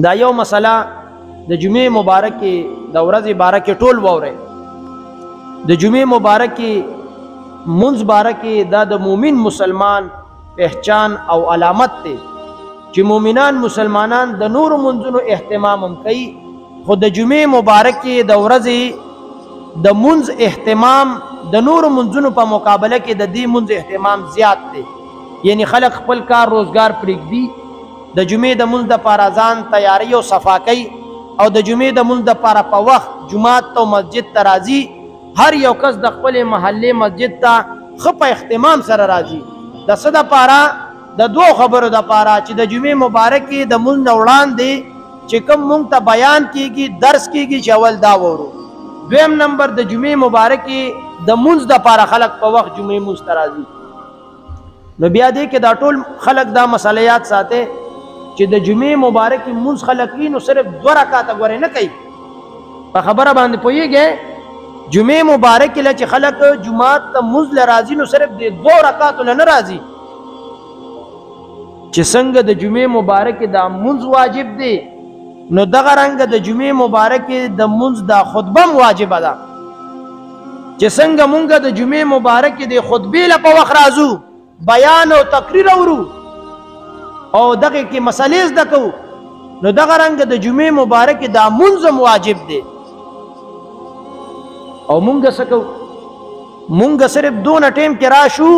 دا یو مسله د جمعې مبارکې د ورځې بارکې ټول واورئ. د جمعې مبارکې منځ بارکې دا د مومن مسلمان پہچان او علامت دی چې مومنان مسلمانان د نور منځونو اهتمام هم کوي، خو د جمعې مبارکې د ورځې د منځ اهتمام د نور منځونو په مقابله کې د دې منځ اهتمام زیات دی. یعنی خلک خپل کار روزګار پرېږدي، د جمعې د منځ دپاره ځان تیاری او صفا کوي او د جمعې د منځ دپاره په وخت جماعت ته مسجد ته راځي. هر یو کس د خپلې محلې مسجد ته ښه په اهتمام سره راځي. د څه دپاره؟ د دوو خبرو دپاره چې د جمعې مبارکې د منځ نه وړاندې چې کوم مونږ ته بیان کېږي، درس کېږي، چې اول دا وورو. دویم نمبر د جمعې مبارکې د منځ دپاره خلک په وخت جمعې منځ ته راځي. نو بیا دې کې دا ټول خلک دا مسله یاد ساتي چې د جمعې مبارکې منځ خلک وي نو صرف 2 رکعاته ګورې نه کوي. په خبره باندې پوهېږئ؟ جمعې مبارکې له چې خلک جماعت ته منځ له راځي نو صرف د 2 رکعاتو له نه راځي. چې څنګه د جمعې مبارکې دا منځ واجب دی نو دغه رنګه د جمعې مبارکې د منځ دا خطبه هم واجبه ده. چې څنګه مونږ د جمعې مبارکې د خطبې له په وخت راځو، بیان او تقریر اورو او دغه کې مسلې زده کوو، نو دغه رنګه د جمعې مبارکې دا منځ هم واجب دی. او مونږ څه کوو؟ مونږ صرف دونه ټیم کې راشو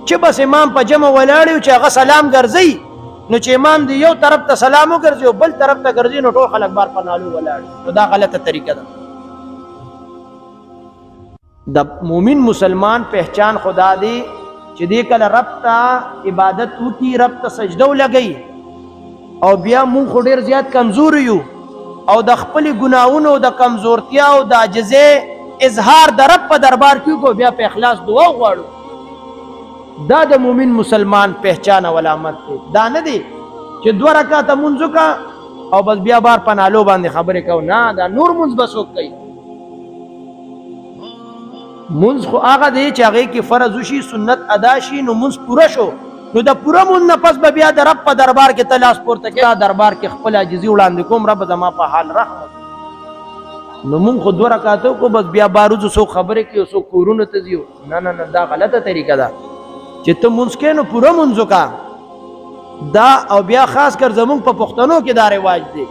چې بس امام په جمع ولاړ یو چې هغه سلام ګرځي، نو چې امام دی یو طرف ته سلام وګرځي او بل طرف ته ګرځي نو ټول خلک بار په نالو ولاړ، نو دا غلطه طریقه ده. د مومن مسلمان پہچان خدا دی چې دې کله رب ته عبادت وکړي، رب ته سجده ولګي. او بیا مونږ خو ډېر زیات کمزور یو او د خپلې ګناهونو د کمزورتیا او د عاجزۍ اظهار د رب په دربار کې کو بیا په اخلاص دعا غواړو. دا د مومن مسلمان پہچان او علامت دی. دا نه دی چې 2 رکعاته مونځ وکړه او بس بیا بار په نالو باندې خبرې کوو. نه، دا نور مونځ به څوک کوي؟ منځ خو هغه دی چې هغې کې فرض وشي، سنت ادا شي، نو منځ پوره شو. نو د پوره منځ نه پس به بیا د رب په دربار کې ته لاس پورته کړې، دربار کې خپل عاجزي وړاندې کوم، رب زما په حال رحم. نو مونږ خو 2 رکعاته وکړو بس بیا باروزو څوک خبرې کوي او څوک کورونو ته ځي. نه نه نه، دا غلطه طریقه ده چې ته منځ کې نو پوره منځ وکړه. دا او بیا خاص کر زمونږ په پښتنو کې دا رواج دی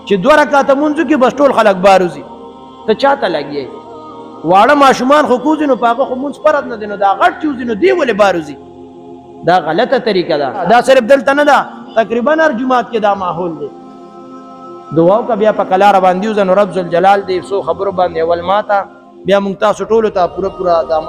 چې 2 رکعاته منځ کې بس ټول خلک باروزي. ته چاته لګیې؟ واړه ماشومان خو کوزي نو په هغه خو منځ فرض نه دی، نو دا غټ چې وځي نو دی ولې باروزي؟ دا غلطه طریقه ده. دا صرف دلته نه ده، تقریبا هر جماعت کې دا ماحول دی. دعا وکړه بیا په کلاره باندې وځه، نو رب ذوالجلال دې څو خبرو باندې اول ماته بیا مونږ تاسو ټولو ته پوره دا